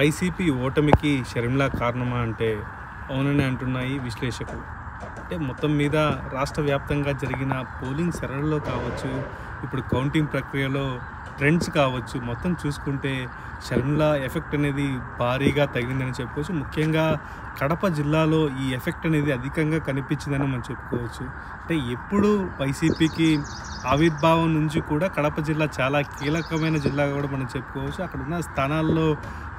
YCP ఓటమికి షర్మిల కారణమా అంటే అవునని అంటున్నాయి విశ్లేషకులు. అంటే మొత్తం మీద రాష్ట్ర వ్యాప్తంగా జరిగిన పోలింగ్ సరళిలో కావచ్చు, ఇప్పుడు కౌంటింగ్ ప్రక్రియలో ట్రెండ్స్ కావచ్చు, మొత్తం చూసుకుంటే షర్మిల ఎఫెక్ట్ అనేది భారీగా తగిలిందని చెప్పుకోవచ్చు. ముఖ్యంగా కడప జిల్లాలో ఈ ఎఫెక్ట్ అనేది అధికంగా కనిపించిందని మనం చెప్పుకోవచ్చు. అంటే ఎప్పుడు వైసీపీకి ఆవిర్భావం నుంచి కూడా కడప జిల్లా చాలా కీలకమైన జిల్లాగా కూడా మనం చెప్పుకోవచ్చు. అక్కడ ఉన్న స్థానాల్లో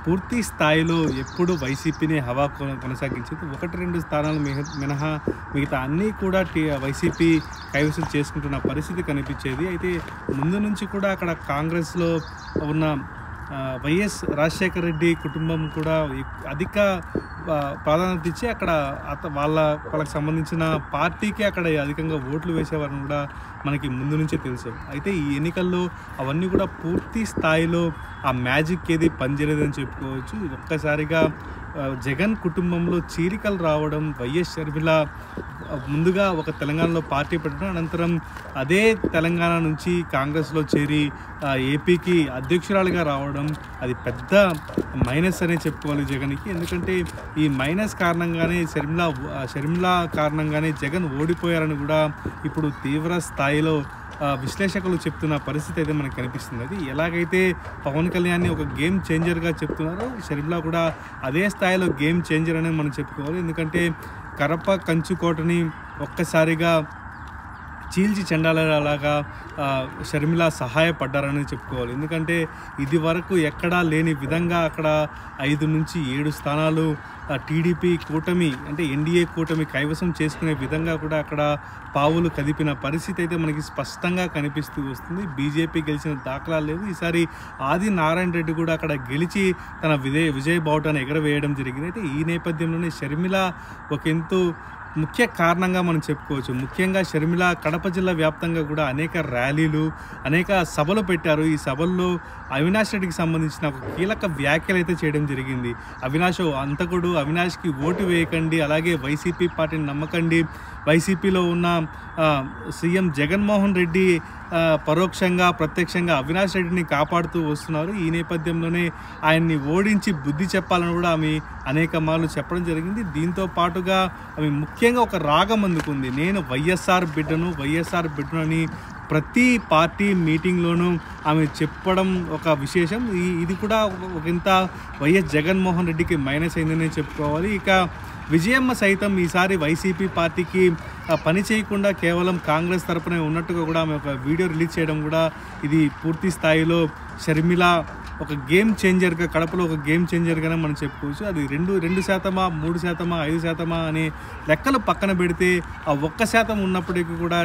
పూర్తి స్థాయిలో ఎప్పుడు వైసీపీని హవా కొనసాగించేది. 1-2 స్థానాలు మినహా మిగతా అన్నీ కూడా వైసీపీ కైవసం చేసుకుంటున్న పరిస్థితి కనిపించేది. అయితే ముందు నుంచి కూడా అక్కడ కాంగ్రెస్లో ఉన్న వైఎస్ రాజశేఖర రెడ్డి కుటుంబం కూడా అధిక ప్రాధాన్యత ఇచ్చి అక్కడ వాళ్ళకి సంబంధించిన పార్టీకి అక్కడ అధికంగా ఓట్లు వేసేవారని కూడా మనకి ముందు నుంచే తెలుసు. అయితే ఈ ఎన్నికల్లో అవన్నీ కూడా పూర్తి స్థాయిలో ఆ మ్యాజిక్ ఏది పనిచేయలేదని చెప్పుకోవచ్చు. ఒక్కసారిగా జగన్ కుటుంబంలో చీలికలు రావడం, వైఎస్ షర్మిల ముందుగా ఒక తెలంగాణలో పార్టీ పెట్టడం, అనంతరం అదే తెలంగాణ నుంచి కాంగ్రెస్లో చేరి ఏపీకి అధ్యక్షురాలుగా రావడం, అది పెద్ద మైనస్ అనే చెప్పుకోవాలి జగన్కి. ఎందుకంటే ఈ మైనస్ కారణంగానే షర్మిల కారణంగానే జగన్ ఓడిపోయారని కూడా ఇప్పుడు తీవ్ర స్థాయిలో విశ్లేషకులు చెప్తున్న పరిస్థితి అయితే మనకు కనిపిస్తుంది. అది ఎలాగైతే పవన్ కళ్యాణ్ని ఒక గేమ్ చేంజర్గా చెప్తున్నారో, షర్మిల కూడా అదే స్థాయిలో గేమ్ చేంజర్ అనేది మనం చెప్పుకోవాలి. ఎందుకంటే కడప కంచుకోటని ఒక్కసారిగా చీల్చి చెండాలలాగా షర్మిల సహాయపడ్డారని చెప్పుకోవాలి. ఎందుకంటే ఇది వరకు ఎక్కడా లేని విధంగా అక్కడ 5 నుంచి 7 స్థానాలు టీడీపీ కూటమి అంటే ఎన్డీఏ కూటమి కైవసం చేసుకునే విధంగా కూడా అక్కడ పావులు కదిపిన పరిస్థితి అయితే మనకి స్పష్టంగా కనిపిస్తూ వస్తుంది. బీజేపీ గెలిచిన దాఖలాలు లేవు. ఈసారి ఆది నారాయణ రెడ్డి కూడా అక్కడ గెలిచి తన విజయ బావుటాన్ని ఎగరవేయడం జరిగింది. అయితే ఈ నేపథ్యంలోనే షర్మిల ఒకంతో ముఖ్య కారణంగా మనం చెప్పుకోవచ్చు. ముఖ్యంగా షర్మిల కడప జిల్లా వ్యాప్తంగా కూడా అనేక ర్యాలీలు, అనేక సభలు పెట్టారు. ఈ సభల్లో అవినాష్ రెడ్డికి సంబంధించిన ఒక కీలక వ్యాఖ్యలు అయితే చేయడం జరిగింది. అవినాష్ అంతకుడు, అవినాష్కి ఓటు వేయకండి, అలాగే వైసీపీ పార్టీని నమ్మకండి, వైసీపీలో ఉన్న సీఎం జగన్మోహన్ రెడ్డి పరోక్షంగా ప్రత్యక్షంగా అవినాష్ రెడ్డిని కాపాడుతూ వస్తున్నారు. ఈ నేపథ్యంలోనే ఆయన్ని ఓడించి బుద్ధి చెప్పాలని కూడా ఆమె అనేక మార్లు చెప్పడం జరిగింది. దీంతో పాటుగా ఆమె ముఖ్యంగా ఒక రాగం అందుకుంది. నేను వైఎస్ఆర్ బిడ్డను అని ప్రతి పార్టీ మీటింగ్లోనూ ఆమె చెప్పడం ఒక విశేషం. ఇది కూడా ఒకంత వైఎస్ జగన్మోహన్ రెడ్డికి మైనస్ అయిందనే చెప్పుకోవాలి. ఇక విజయమ్మ సైతం ఈసారి వైసీపీ పార్టీకి పని చేయకుండా కేవలం కాంగ్రెస్ తరపునే ఉన్నట్టుగా కూడా ఆమె ఒక వీడియో రిలీజ్ చేయడం కూడా ఇది పూర్తి స్థాయిలో షర్మిల ఒక గేమ్ చేంజర్గా, కడపలో ఒక గేమ్ చేంజర్గానే మనం చెప్పుకోవచ్చు. అది 2%, 3%, 5% అనే లెక్కలు పక్కన పెడితే ఆ 1% ఉన్నప్పటికీ కూడా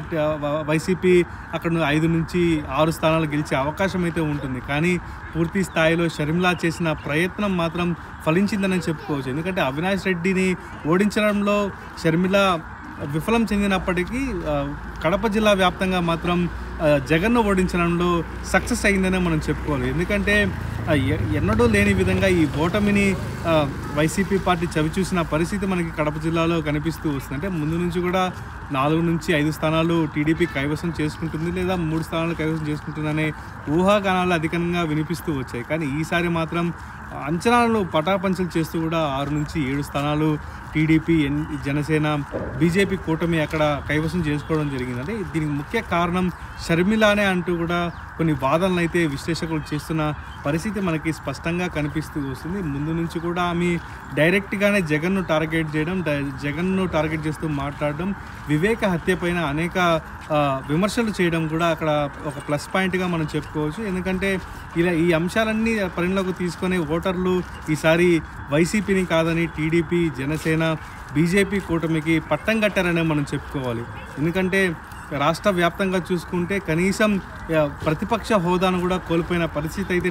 వైసీపీ అక్కడ 5 నుంచి 6 స్థానాలు గెలిచే అవకాశం అయితే ఉంటుంది. కానీ పూర్తి స్థాయిలో షర్మిల చేసిన ప్రయత్నం మాత్రం ఫలించిందని చెప్పుకోవచ్చు. ఎందుకంటే అవినాష్ రెడ్డిని ఓడించడంలో షర్మిల విఫలం చెందినప్పటికీ కడప జిల్లా వ్యాప్తంగా మాత్రం జగన్ను ఓడించడంలో సక్సెస్ అయిందనే మనం చెప్పుకోవాలి. ఎందుకంటే ఎన్నడూ లేని విధంగా ఈ ఓటమిని వైసీపీ పార్టీ చవిచూసిన పరిస్థితి మనకి కడప జిల్లాలో కనిపిస్తూ వస్తుంది. అంటే ముందు నుంచి కూడా 4 నుంచి 5 స్థానాలు టీడీపీ కైవసం చేసుకుంటుంది, లేదా 3 స్థానాలు కైవసం చేసుకుంటుందనే ఊహాగానాలు అధికంగా వినిపిస్తూ వచ్చాయి. కానీ ఈసారి మాత్రం అంచనాలను పటాపంచలు చేస్తూ కూడా 6 నుంచి 7 స్థానాలు టీడీపీ, జనసేన, బీజేపీ కూటమి అక్కడ కైవసం చేసుకోవడం జరిగింది. అంటే దీనికి ముఖ్య కారణం షర్మిలానే అంటూ కూడా కొన్ని వాదనలు అయితే విశ్లేషకులు చేస్తున్న పరిస్థితి మనకి స్పష్టంగా కనిపిస్తూ వస్తుంది. ముందు నుంచి కూడా ఆమె డైరెక్ట్గానే జగన్ను టార్గెట్ చేస్తూ మాట్లాడడం, వివేక హత్య పైన అనేక విమర్శలు చేయడం కూడా అక్కడ ఒక ప్లస్ పాయింట్గా మనం చెప్పుకోవచ్చు. ఎందుకంటే ఈ అంశాలన్నీ పరిగణలోకి తీసుకొని ఓటర్లు ఈసారి వైసీపీని కాదని టీడీపీ, జనసేన, బీజేపీ కూటమికి పట్టం కట్టారనే మనం చెప్పుకోవాలి. ఎందుకంటే రాష్ట్ర వ్యాప్తంగా చూసుకుంటే కనీసం ప్రతిపక్ష హోదాను కూడా కోల్పోయిన పరిస్థితి అయితే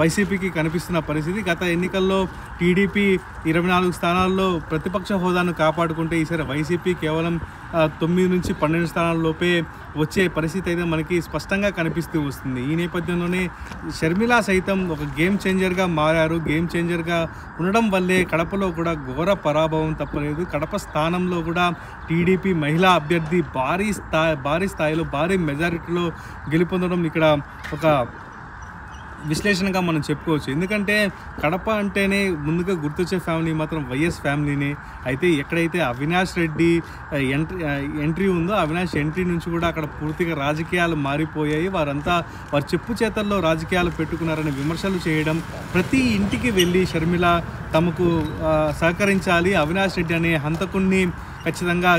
వైసీపీకి కనిపిస్తున్న పరిస్థితి. గత ఎన్నికల్లో టీడీపీ 24 స్థానాల్లో ప్రతిపక్ష హోదాను కాపాడుకుంటే ఈసారి వైసీపీ కేవలం 9 నుంచి 12 స్థానాల్లోపే వచ్చే పరిస్థితి అయితే మనకి స్పష్టంగా కనిపిస్తూ వస్తుంది. ఈ నేపథ్యంలోనే షర్మిల సైతం ఒక గేమ్ చేంజర్గా మారారు. గేమ్ చేంజర్గా ఉండడం వల్లే కడపలో కూడా ఘోర పరాభవం తప్పలేదు. కడప స్థానంలో కూడా టీడీపీ మహిళా అభ్యర్థి భారీ స్థాయిలో భారీ మెజారిటీలో గెలుపొందడం ఇక్కడ ఒక విశ్లేషణగా మనం చెప్పుకోవచ్చు. ఎందుకంటే కడప అంటేనే ముందుగా గుర్తొచ్చే ఫ్యామిలీ మాత్రం వైఎస్ ఫ్యామిలీనే. అయితే ఎక్కడైతే అవినాష్ రెడ్డి ఎంట్రీ ఉందో, అవినాష్ ఎంట్రీ నుంచి కూడా అక్కడ పూర్తిగా రాజకీయాలు మారిపోయాయి. వారంతా వారి చెప్పు చేతల్లో రాజకీయాలు పెట్టుకున్నారనే విమర్శలు చేయడం, ప్రతి ఇంటికి వెళ్ళి షర్మిల తమకు సహకరించాలి, అవినాష్ రెడ్డి అనే హంతకుణ్ణి ఖచ్చితంగా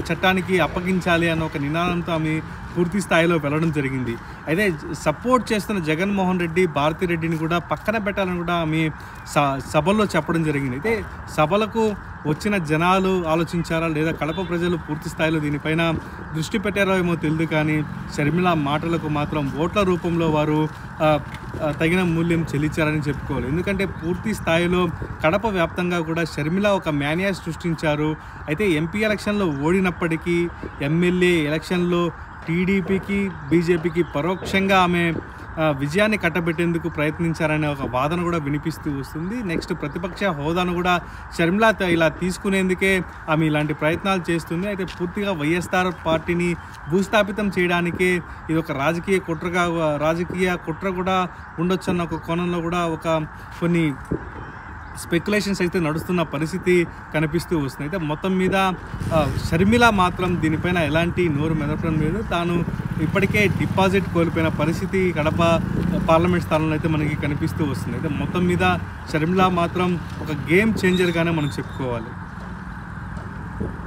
చట్టానికి అప్పగించాలి అన్న ఒక నినాదంతో ఆమె పూర్తి స్థాయిలో వెళ్ళడం జరిగింది. అయితే సపోర్ట్ చేస్తున్న జగన్మోహన్ రెడ్డి, భారతిరెడ్డిని కూడా పక్కన పెట్టాలని కూడా ఆమె సభల్లో చెప్పడం జరిగింది. అయితే సభలకు వచ్చిన జనాలు ఆలోచించారా లేదా కడప ప్రజలు పూర్తి స్థాయిలో దీనిపైన దృష్టి పెట్టారో ఏమో తెలియదు, కానీ షర్మిల మాటలకు మాత్రం ఓట్ల రూపంలో వారు తగిన మూల్యం చెల్లించారని చెప్పుకోవాలి. ఎందుకంటే పూర్తి స్థాయిలో కడప వ్యాప్తంగా కూడా షర్మిల ఒక మేనియా సృష్టించారు. అయితే ఎంపీ ఎలక్షన్లో ఓడినప్పటికీ ఎమ్మెల్యే ఎలక్షన్లో టీడీపీకి, బీజేపీకి పరోక్షంగా ఆమె విజయాన్ని కట్టబెట్టేందుకు ప్రయత్నించారనే ఒక వాదన కూడా వినిపిస్తూ వస్తుంది. నెక్స్ట్ ప్రతిపక్ష హోదాను కూడా షర్మిల ఇలా తీసుకునేందుకే ఆమె ఇలాంటి ప్రయత్నాలు చేస్తుంది. అయితే పూర్తిగా వైఎస్ఆర్ పార్టీని భూస్థాపితం చేయడానికే ఇది ఒక రాజకీయ కుట్ర కూడా ఉండొచ్చన్న ఒక కోణంలో కూడా కొన్ని స్పెక్యులేషన్స్ అయితే నడుస్తున్న పరిస్థితి కనిపిస్తూ వస్తుంది. అయితే మొత్తం మీద షర్మిల మాత్రం దీనిపైన ఎలాంటి నోరు మెదపడం లేదు. తాను ఇప్పటికే డిపాజిట్ కోల్పోయిన పరిస్థితి కడప పార్లమెంట్ స్థానంలో అయితే మనకి కనిపిస్తూ వస్తుంది. అయితే మొత్తం మీద షర్మిల మాత్రం ఒక గేమ్ చేంజర్గానే మనం చెప్పుకోవాలి.